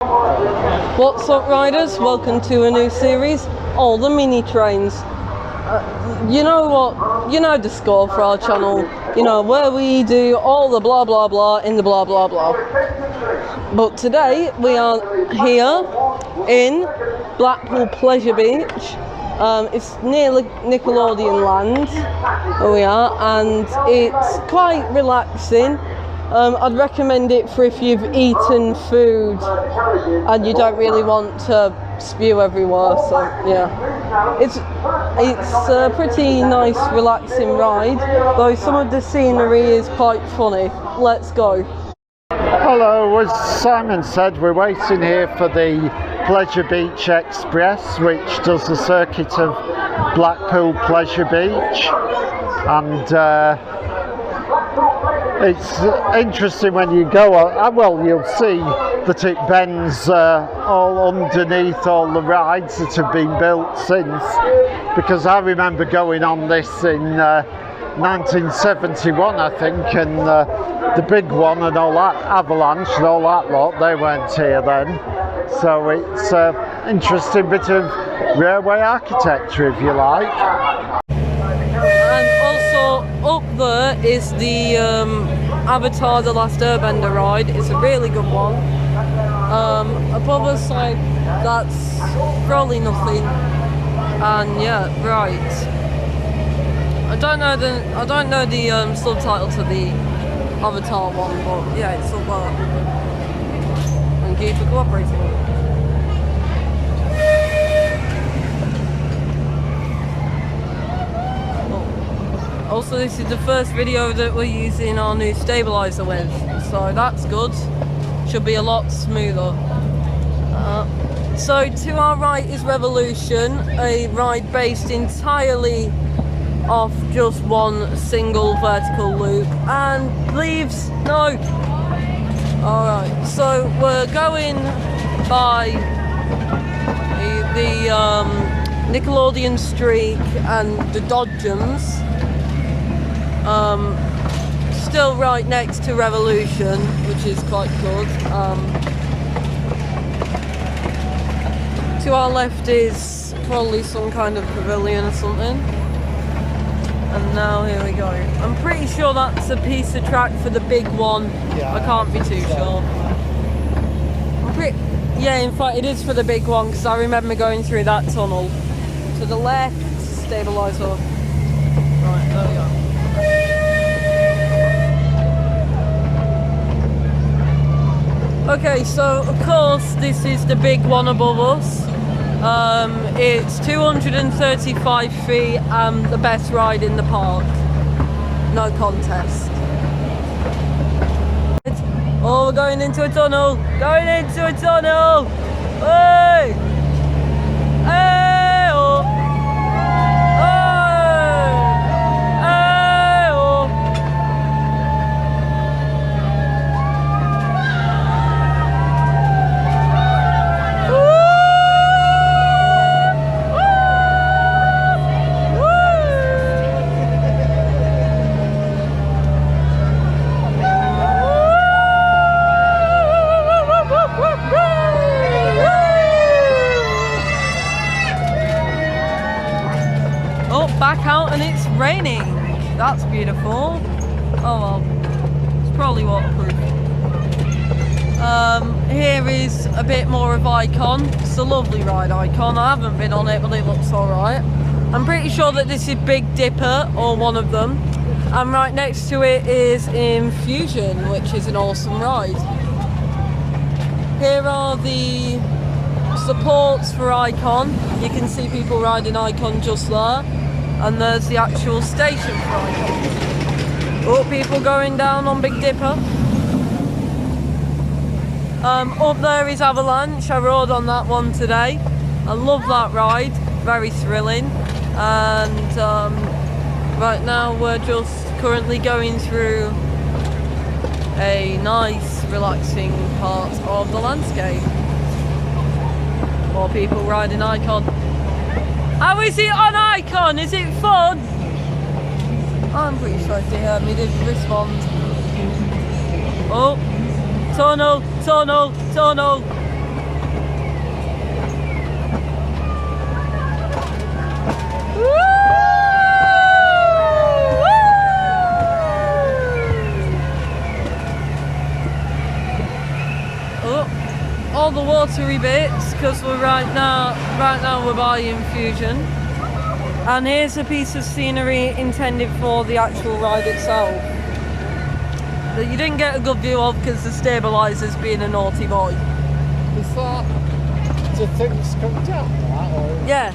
What's up, riders? Welcome to a new series, all the mini trains. You know what? You know the score for our channel. You know, where we do all the blah blah blah in the blah blah blah. But today we are here in Blackpool Pleasure Beach. It's near Nickelodeon Land where we are, and it's quite relaxing. I'd recommend it for if you've eaten food and you don't really want to spew everywhere. So yeah, it's a pretty nice, relaxing ride. Though some of the scenery is quite funny. Let's go. Hello, as Simon said, we're waiting here for the Pleasure Beach Express, which does the circuit of Blackpool Pleasure Beach, and it's interesting when you go, well, you'll see that it bends all underneath all the rides that have been built since, because I remember going on this in 1971, I think, and the big one and all that, Avalanche and all that lot, they weren't here then. So it's an interesting bit of railway architecture, if you like. And also up there is the Avatar The Last Airbender ride. It's a really good one. Above us, like, that's probably nothing. And yeah, right. I don't know the subtitle to the Avatar one, but yeah, it's up there. Thank you for cooperating. Also, this is the first video that we're using our new stabilizer with, so that's good. Should be a lot smoother. So to our right is Revolution, a ride based entirely off just one single vertical loop, and leaves no. Alright, so we're going by the Nickelodeon Streak and the Dodgems. Still right next to Revolution, which is quite good. To our left is probably some kind of pavilion or something. And now here we go. I'm pretty sure that's a piece of track for the big one. Yeah, I can't be too sure. Yeah, in fact it is for the big one, because I remember going through that tunnel. To the left, stabilizer. Right, there we go. Okay, so of course this is the big one above us. It's 235 feet and the best ride in the park. No contest. Oh, we're going into a tunnel. Going into a tunnel. Hey! Hey! Oh! Back out and it's raining. That's beautiful. Oh well, it's probably waterproof. Here is a bit more of Icon. It's a lovely ride, Icon. I haven't been on it, but it looks alright. I'm pretty sure that this is Big Dipper, or one of them. And right next to it is Infusion, which is an awesome ride. Here are the supports for Icon. You can see people riding Icon just there. And there's the actual station for Icon. Oh, people going down on Big Dipper. Up there is Avalanche. I rode on that one today. I love that ride. Very thrilling. And right now we're just currently going through a nice, relaxing part of the landscape. More people riding Icon. How is it on Icon? Is it fun? I'm pretty sure they heard me, didn't respond. Oh, tunnel, tunnel, tunnel. watery bits because right now we're by Infusion. And here's a piece of scenery intended for the actual ride itself that you didn't get a good view of because the stabilizer's being a naughty boy. Is that, do things come down that or? Yeah.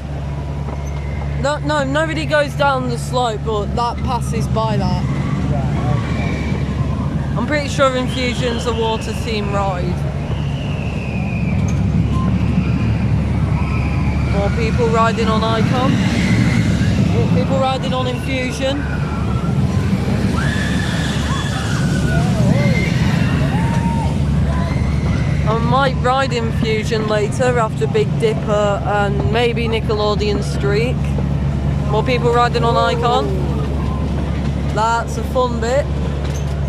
No, nobody goes down the slope, but that passes by that. Right, okay. I'm pretty sure Infusion's a water theme ride. More people riding on Icon. More people riding on Infusion. I might ride Infusion later after Big Dipper and maybe Nickelodeon Streak. More people riding on Icon. That's a fun bit.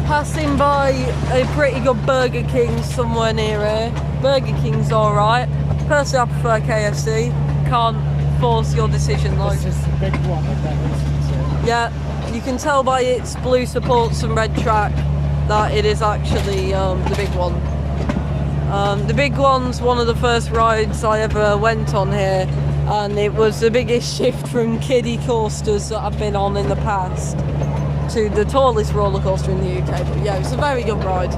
Passing by a pretty good Burger King somewhere near here. Burger King's alright. Personally, I prefer KFC. Can't force your decision though. This is the big one again, isn't it? Yeah, you can tell by its blue supports and red track that it is actually the big one. The big one's one of the first rides I ever went on here, and it was the biggest shift from kiddie coasters that I've been on in the past to the tallest roller coaster in the UK. But yeah, it's a very good ride.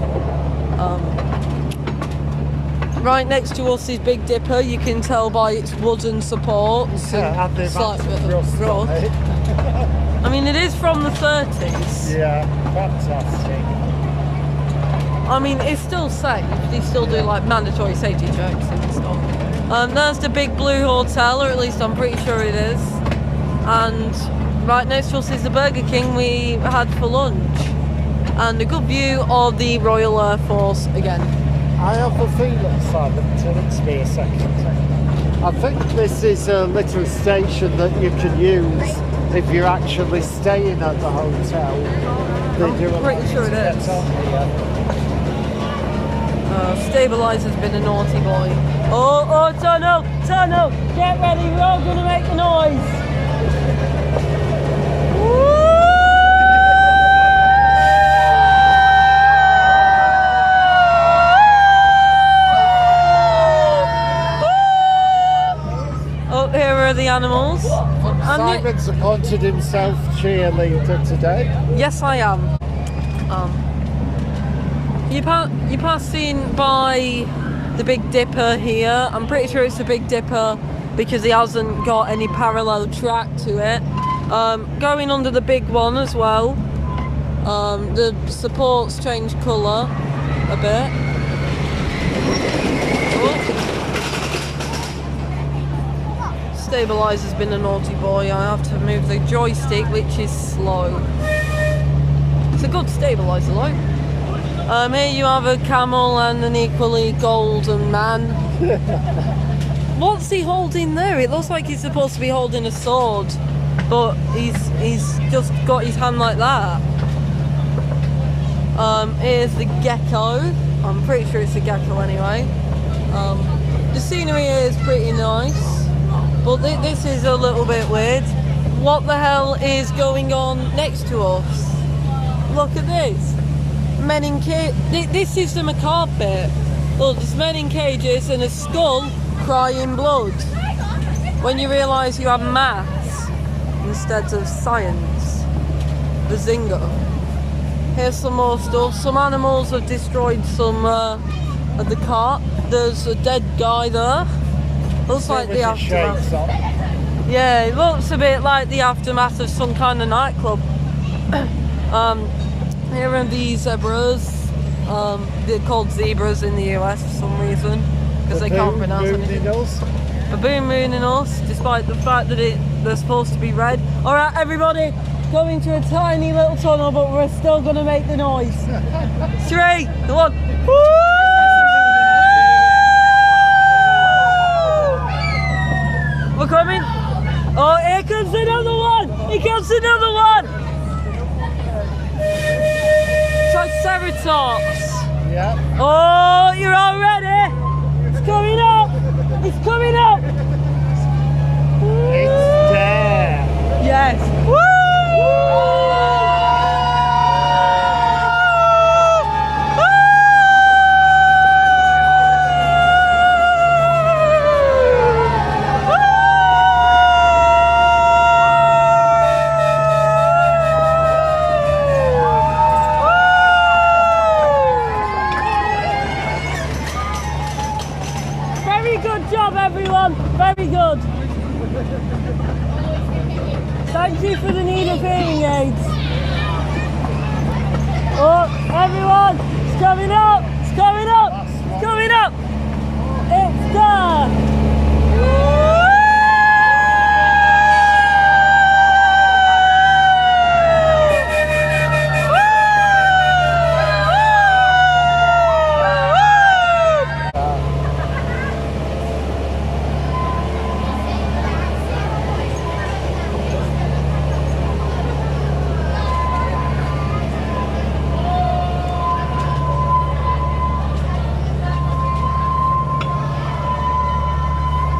Right next to us is Big Dipper. You can tell by its wooden supports. Yeah, and they've had some rust on it. I mean, it is from the 30s. Yeah, fantastic. I mean, it's still safe. They still do like mandatory safety checks and stuff. There's the Big Blue Hotel, or at least I'm pretty sure it is. And right next to us is the Burger King we had for lunch. And a good view of the Royal Air Force again. I have a feeling, Simon, to me a second. I think this is a little station that you can use if you're actually staying at the hotel. I'm pretty sure it is. Stabilizer's been a naughty boy. Oh, tunnel! Get ready, we're all gonna make the noise! Oh, here are the animals. Simon's appointed himself cheerleader today. Yes, I am. You're passing by the Big Dipper here. I'm pretty sure it's the Big Dipper because he hasn't got any parallel track to it. Going under the big one as well. The supports change colour a bit. Oh. Stabilizer's been a naughty boy. I have to move the joystick, which is slow. It's a good stabilizer though. Here you have a camel and an equally golden man. What's he holding there? It looks like he's supposed to be holding a sword, but he's just got his hand like that. Here's the gecko. I'm pretty sure it's a gecko anyway. The scenery here is pretty nice, but this is a little bit weird. What the hell is going on next to us? Look at this. Men in cages. This is the macabre bit. Look, there's men in cages and a skull crying blood. When you realise you have maths instead of science. Bazinga. Here's some more stuff. Some animals have destroyed some of the cart. There's a dead guy there. Looks like the aftermath. Yeah, it looks a bit like the aftermath of some kind of nightclub. Here are these zebras. They're called zebras in the US for some reason because they can't pronounce anything. Baboon mooning us, despite the fact that they're supposed to be red. All right, everybody, go into a tiny little tunnel, but we're still gonna make the noise. 3, 1. Woo! We're coming. Oh, here comes another one. Here comes another one. Triceratops. Yeah. Oh, you're all ready? It's coming up. It's coming up. It's there. Yes. Woo! good. Thank you for the need of hearing aids. Oh, everyone, it's coming up, it's coming up, it's coming up. It's there.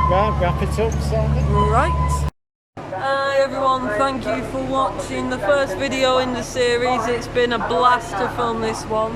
Right, wrap it up, Simon. Right. Hi everyone, thank you for watching the first video in the series. It's been a blast to film this one.